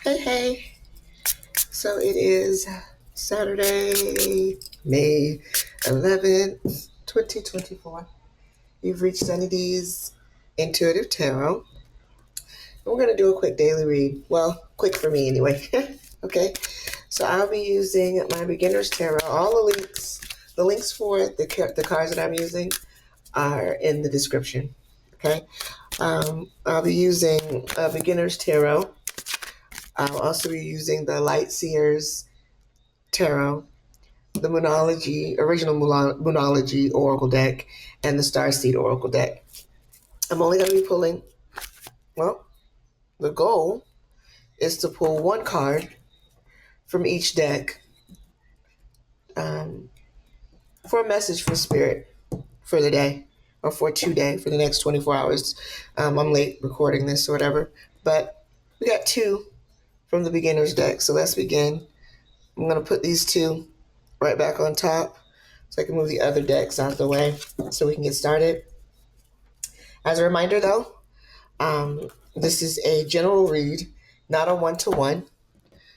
Hey, hey. So it is Saturday, May 11th, 2024. You've reached Sonny D's Intuitive Tarot. And we're going to do a quick daily read. Well, quick for me anyway. Okay. So I'll be using my beginner's tarot. All the links for the cards that I'm using are in the description. Okay. I'll be using a beginner's tarot. I'll also be using the Light Seers Tarot, the original Moonology Oracle deck, and the Starseed Oracle deck. I'm only going to be pulling, well, the goal is to pull one card from each deck um, for a message for spirit for the day or for today, for the next 24 hours. I'm late recording this or whatever, but we got two from the beginner's deck. So let's begin. I'm going to put these two right back on top so I can move the other decks out of the way so we can get started. As a reminder, though, this is a general read, not a one-to-one.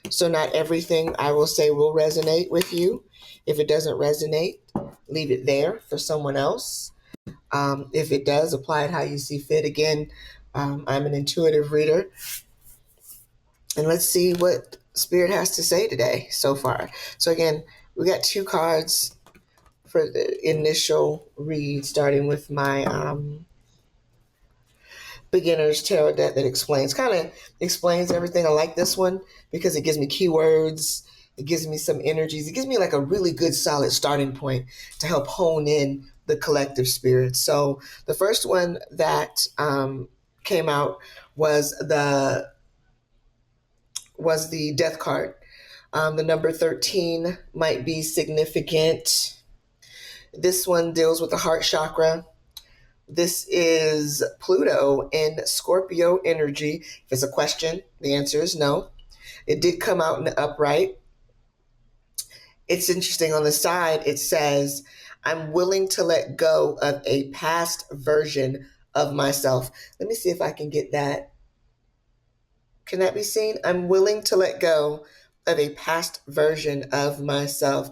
So not everything I will say will resonate with you. If it doesn't resonate, leave it there for someone else. If it does, apply it how you see fit. Again, I'm an intuitive reader. And let's see what Spirit has to say today so far. So again, we got two cards for the initial read, starting with my beginner's tarot deck that explains everything. I like this one because it gives me keywords, it gives me some energies, it gives me like a really good solid starting point to help hone in the collective spirit. So the first one that came out was the death card. The number 13 might be significant. This one deals with the heart chakra. This is Pluto in Scorpio energy. If it's a question, the answer is no. It did come out in the upright. It's interesting. On the side, it says, I'm willing to let go of a past version of myself. Let me see if I can get that. Can that be seen? I'm willing to let go of a past version of myself.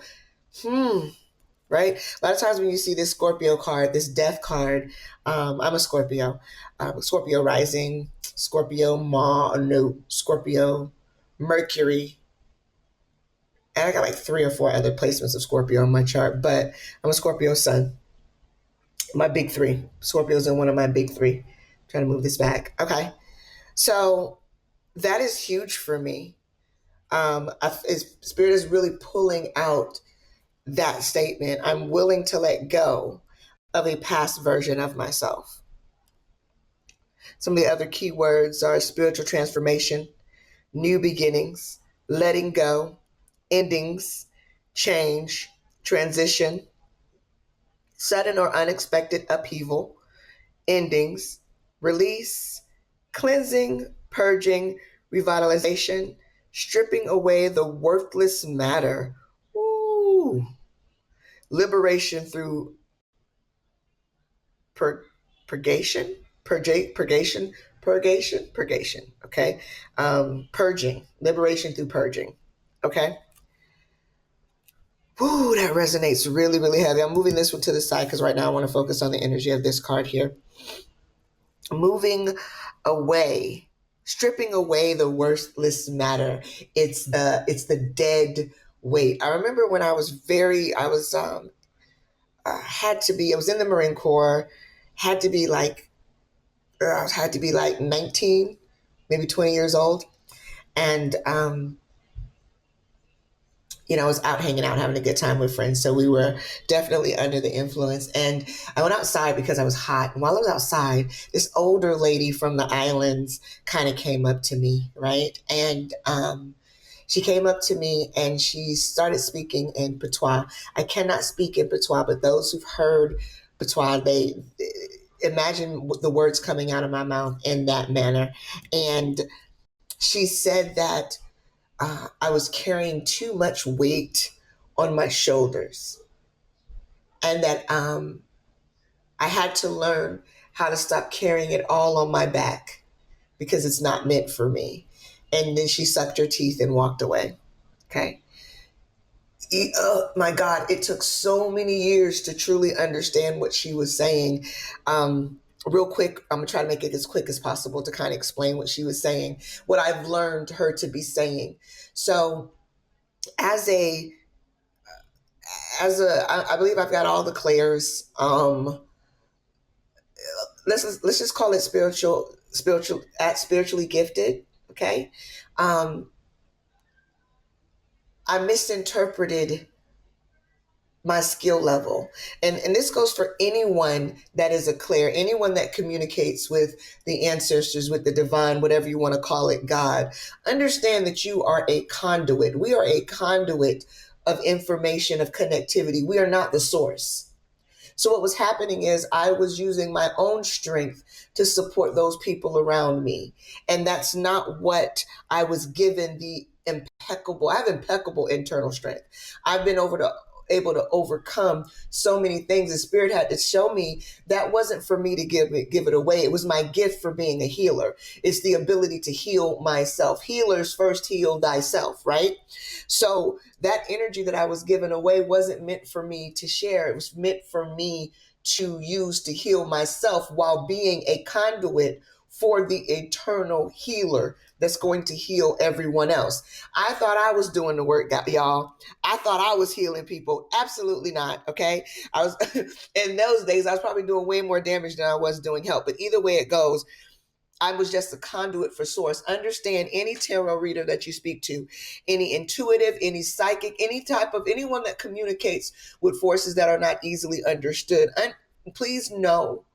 Right? A lot of times when you see this Scorpio card, this death card, I'm a Scorpio. Scorpio rising, Scorpio Mercury. And I got like 3 or 4 other placements of Scorpio on my chart, but I'm a Scorpio sun. My big three. Scorpio's in one of my big three. Trying to move this back. Okay. So that is huge for me. Spirit is really pulling out that statement. I'm willing to let go of a past version of myself. Some of the other key words are spiritual transformation, new beginnings, letting go, endings, change, transition, sudden or unexpected upheaval, endings, release, cleansing, purging, revitalization, stripping away the worthless matter. Ooh. Liberation through purgation, purgation. Okay, purging, liberation through purging. Okay. Whoo, that resonates really, really heavy. I'm moving this one to the side because right now I want to focus on the energy of this card here. Moving away, stripping away the worthless matter. It's the dead weight. I remember when I was I was in the Marine Corps, had to be like had to be like 19, maybe 20 years old. And, I was out hanging out, having a good time with friends. So we were definitely under the influence. And I went outside because I was hot. And while I was outside, this older lady from the islands kind of came up to me, right? And she came up to me and she started speaking in patois. I cannot speak in patois, but those who've heard patois, they imagine the words coming out of my mouth in that manner. And she said that I was carrying too much weight on my shoulders and that I had to learn how to stop carrying it all on my back because it's not meant for me. And then she sucked her teeth and walked away. Okay. Oh my God, it took so many years to truly understand what she was saying. Real quick, I'm gonna try to make it as quick as possible to kind of explain what she was saying, what I've learned her to be saying. So as a I believe I've got all the clairs. Let's just call it spiritually gifted. Okay. I misinterpreted my skill level. And this goes for anyone that is a clair, anyone that communicates with the ancestors, with the divine, whatever you want to call it, God. Understand that you are a conduit. We are a conduit of information, of connectivity. We are not the source. So what was happening is I was using my own strength to support those people around me. And that's not what I was given I have impeccable internal strength. I've been able to overcome so many things. The spirit had to show me that wasn't for me to give it away. It was my gift for being a healer. It's the ability to heal myself. Healers first heal thyself, right? So that energy that I was given away wasn't meant for me to share. It was meant for me to use to heal myself while being a conduit for the eternal healer that's going to heal everyone else. I thought I was doing the work, y'all. I thought I was healing people. Absolutely not. Okay. I was in those days, I was probably doing way more damage than I was doing help. But either way it goes, I was just a conduit for source. Understand, any tarot reader that you speak to, any intuitive, any psychic, anyone that communicates with forces that are not easily understood. Please know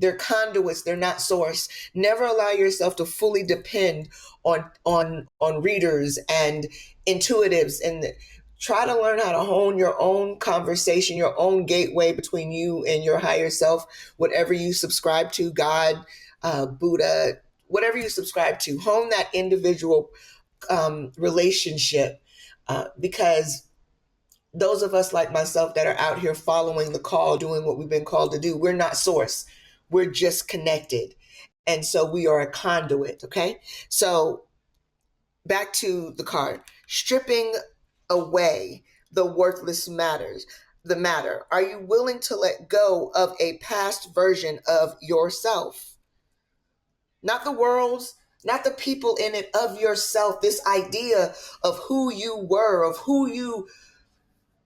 they're conduits, they're not source. Never allow yourself to fully depend on readers and intuitives, and try to learn how to hone your own conversation, your own gateway between you and your higher self, whatever you subscribe to, God, Buddha, whatever you subscribe to. Hone that individual relationship, because those of us like myself that are out here following the call, doing what we've been called to do, we're not source. We're just connected. And so we are a conduit. Okay. So back to the card, stripping away the worthless the matter. Are you willing to let go of a past version of yourself? Not the world's, not the people in it, of yourself. This idea of who you were, of who you,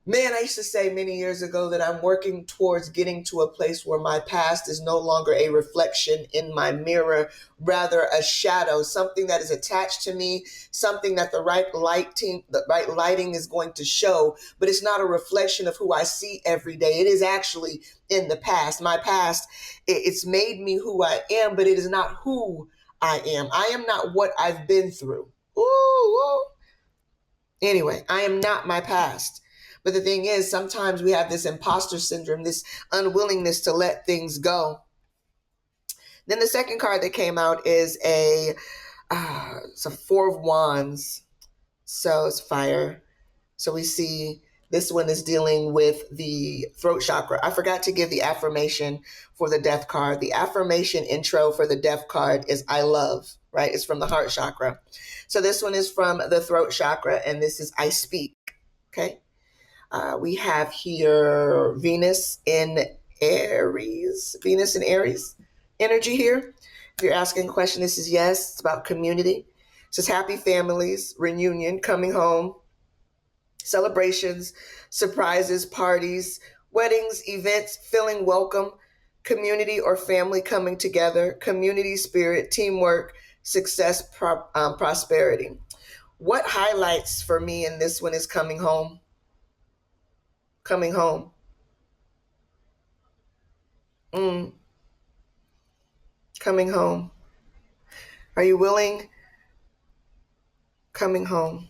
man, I used to say many years ago that I'm working towards getting to a place where my past is no longer a reflection in my mirror, rather a shadow, something that is attached to me, something that the right lighting is going to show, but it's not a reflection of who I see every day. It is actually in the past. My past, it's made me who I am, but it is not who I am. I am not what I've been through. Ooh. Anyway, I am not my past. But the thing is, sometimes we have this imposter syndrome, this unwillingness to let things go. Then the second card that came out is it's a Four of Wands. So it's fire. So we see this one is dealing with the throat chakra. I forgot to give the affirmation for the death card. The affirmation intro for the death card is I love, right? It's from the heart chakra. So this one is from the throat chakra, and this is I speak. Okay. We have here Venus in Aries energy here. If you're asking a question, this is yes. It's about community. It says happy families, reunion, coming home, celebrations, surprises, parties, weddings, events, feeling welcome, community or family coming together, community spirit, teamwork, success, prosperity. What highlights for me in this one is coming home. Coming home. Coming home. Are you willing? Coming home.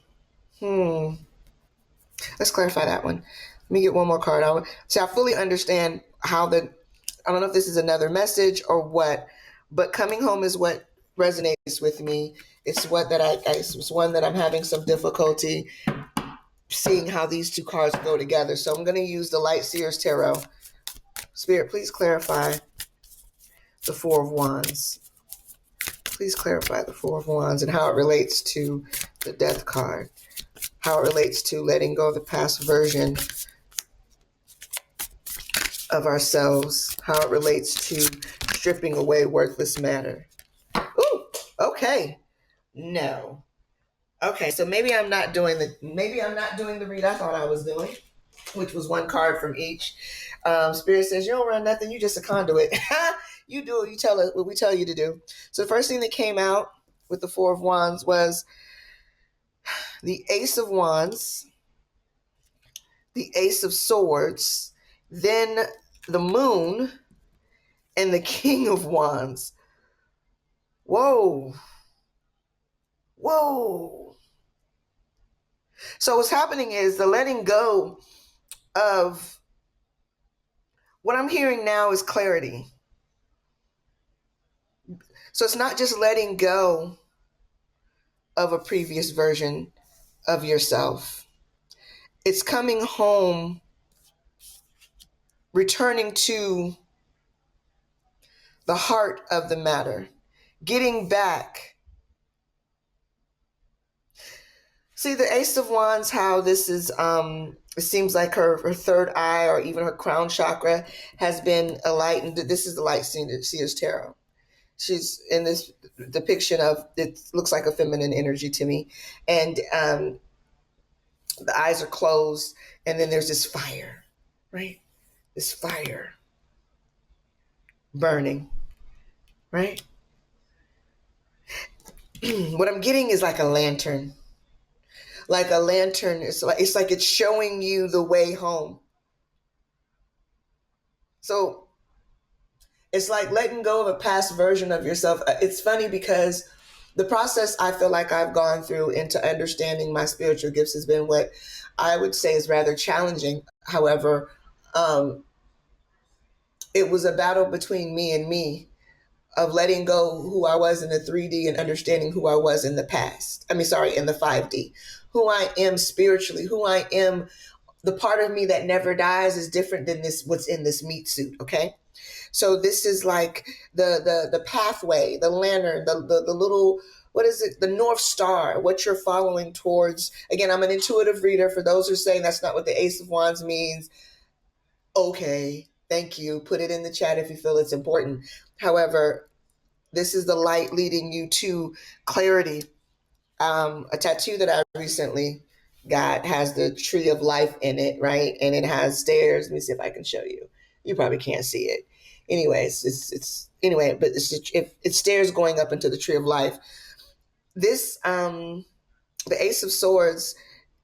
Let's clarify that one. Let me get one more card. I fully understand how I don't know if this is another message or what, but coming home is what resonates with me. It's what it's one that I'm having some difficulty seeing how these two cards go together. So I'm going to use the Light Seers Tarot. Spirit, please clarify the Four of Wands. Please clarify the Four of Wands and how it relates to the Death card. How it relates to letting go of the past version of ourselves. How it relates to stripping away worthless matter. Ooh, okay. No. Okay, so maybe I'm not doing the read I thought I was doing, which was one card from each. Spirit says you don't run nothing, you just a conduit. You do what we tell you to do. So the first thing that came out with the Four of Wands was the Ace of Wands, the Ace of Swords, then the Moon, and the King of Wands. Whoa. Whoa. So what's happening is the letting go of what I'm hearing now is clarity. So it's not just letting go of a previous version of yourself. It's coming home, returning to the heart of the matter, getting back. See, the Ace of Wands, how this is, it seems like her third eye or even her crown chakra has been enlightened. This is the Light Seer's Tarot. She's in this depiction of, it looks like a feminine energy to me. And the eyes are closed, and then there's this fire, right? This fire burning, right? What I'm getting is like a lantern. Like a lantern, it's like it's showing you the way home. So it's like letting go of a past version of yourself. It's funny because the process I feel like I've gone through into understanding my spiritual gifts has been what I would say is rather challenging. However, it was a battle between me and me of letting go who I was in the 3D and understanding who I was in the past. In the 5D. Who I am spiritually, who I am, the part of me that never dies is different than this what's in this meat suit, okay? So this is like the pathway, the lantern, the little, what is it? The North Star, what you're following towards. Again, I'm an intuitive reader. For those who are saying that's not what the Ace of Wands means, okay, thank you. Put it in the chat if you feel it's important. However, this is the light leading you to clarity. A tattoo that I recently got has the tree of life in it, right? And it has stairs. Let me see if I can show you. You probably can't see it. Anyways, but it's stairs going up into the tree of life. This the Ace of Swords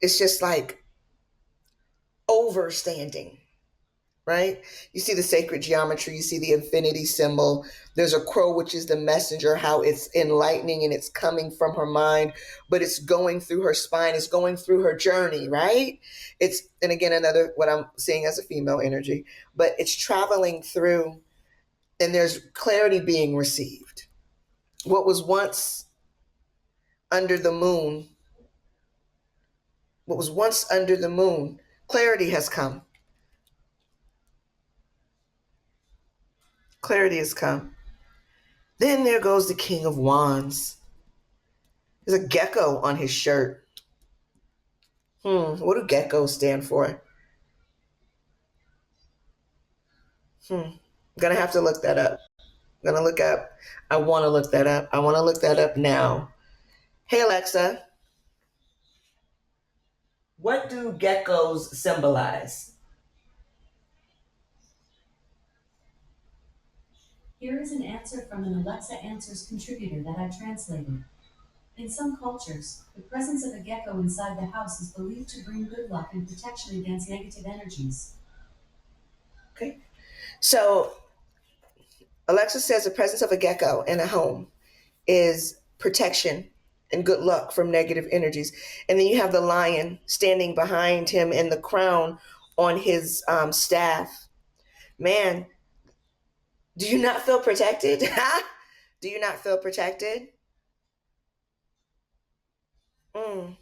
is just like overstanding, right? You see the sacred geometry, you see the infinity symbol. There's a crow, which is the messenger, how it's enlightening and it's coming from her mind, but it's going through her spine, it's going through her journey, right? And again, another, what I'm seeing as a female energy, but it's traveling through, and there's clarity being received. What was once under the moon, clarity has come. Clarity has come. Then there goes the King of Wands. There's a gecko on his shirt. What do geckos stand for? I'm gonna have to look that up. I want to look that up. I want to look that up now. Hey Alexa, what do geckos symbolize? Here is an answer from an Alexa Answers contributor that I translated. In some cultures, the presence of a gecko inside the house is believed to bring good luck and protection against negative energies. Okay. So Alexa says the presence of a gecko in a home is protection and good luck from negative energies. And then you have the lion standing behind him and the crown on his staff. Man, do you not feel protected? Do you not feel protected? Mm.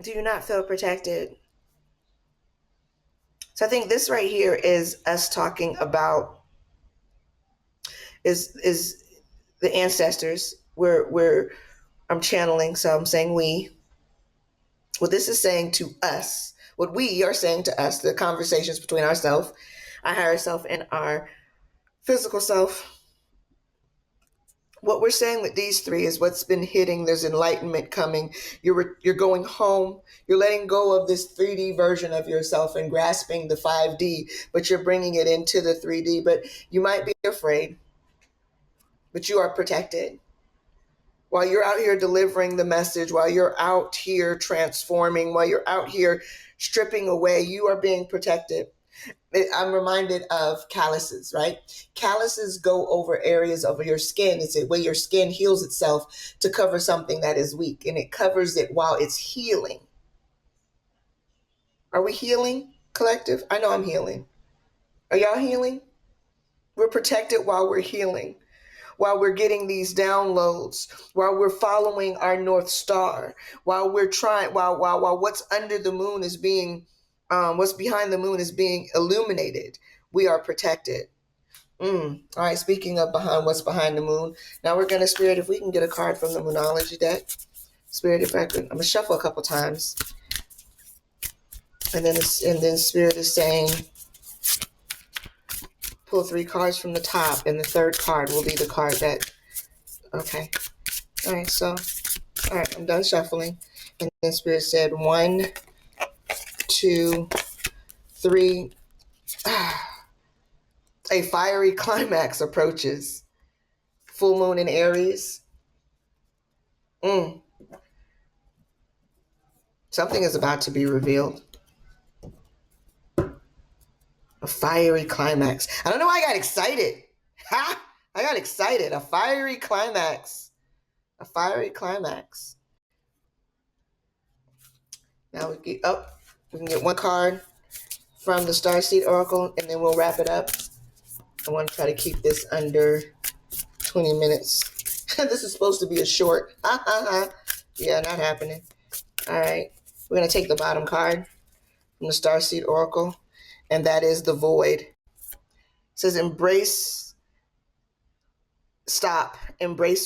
Do you not feel protected? So I think this right here is us talking about is the ancestors. I'm channeling, so I'm saying we. What this is saying to us, what we are saying to us, the conversations between ourselves, our higher self, and our physical self. What we're saying with these three is what's been hitting. There's enlightenment coming. You're going home. You're letting go of this 3D version of yourself and grasping the 5D, but you're bringing it into the 3D. But you might be afraid, but you are protected. While you're out here delivering the message, while you're out here transforming, while you're out here stripping away, you are being protected. I'm reminded of calluses, right? Calluses go over areas of your skin. It's the way your skin heals itself to cover something that is weak, and it covers it while it's healing. Are we healing, collective? I know I'm healing. Are y'all healing? We're protected while we're healing, while we're getting these downloads, while we're following our North Star, while we're trying, while what's under the moon is being, what's behind the moon is being illuminated. We are protected. All right, speaking of behind what's behind the moon, now we're going to Spirit, if we can get a card from the Moonology deck. Spirit, if I could, I'm going to shuffle a couple times. And then Spirit is saying, pull 3 cards from the top, and the third card will be the card that, okay. All right, so, all right, I'm done shuffling. And then Spirit said 1, 2, 3. A fiery climax approaches. Full moon in Aries. Something is about to be revealed. A fiery climax. I don't know why I got excited. Ha! I got excited. A fiery climax. A fiery climax. Now we can get 1 card from the Starseed Oracle, and then we'll wrap it up. I want to try to keep this under 20 minutes. This is supposed to be a short. Yeah, not happening. All right. We're going to take the bottom card from the Starseed Oracle, and that is the Void. It says, embrace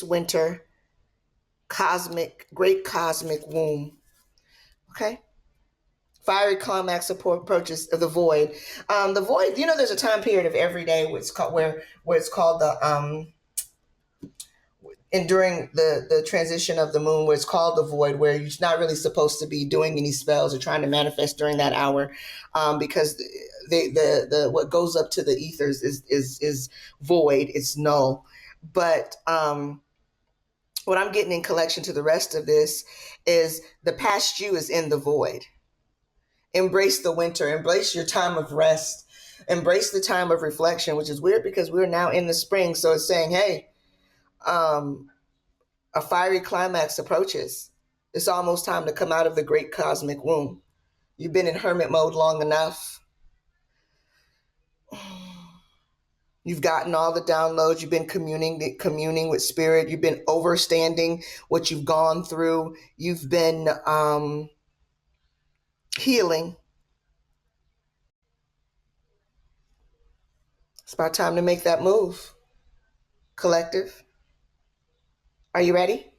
winter, great cosmic womb. Okay. Fiery climax approaches the void. The void, there's a time period of every day where it's called the and during the transition of the moon, where it's called the void, where you're not really supposed to be doing any spells or trying to manifest during that hour, because the what goes up to the ethers is void, it's null. But what I'm getting in collection to the rest of this is the past you is in the void. Embrace the winter, embrace your time of rest, embrace the time of reflection, which is weird because we're now in the spring. So it's saying, hey, a fiery climax approaches. It's almost time to come out of the great cosmic womb. You've been in hermit mode long enough. You've gotten all the downloads. You've been communing with spirit. You've been overstanding what you've gone through. You've been healing. It's about time to make that move. Collective, are you ready?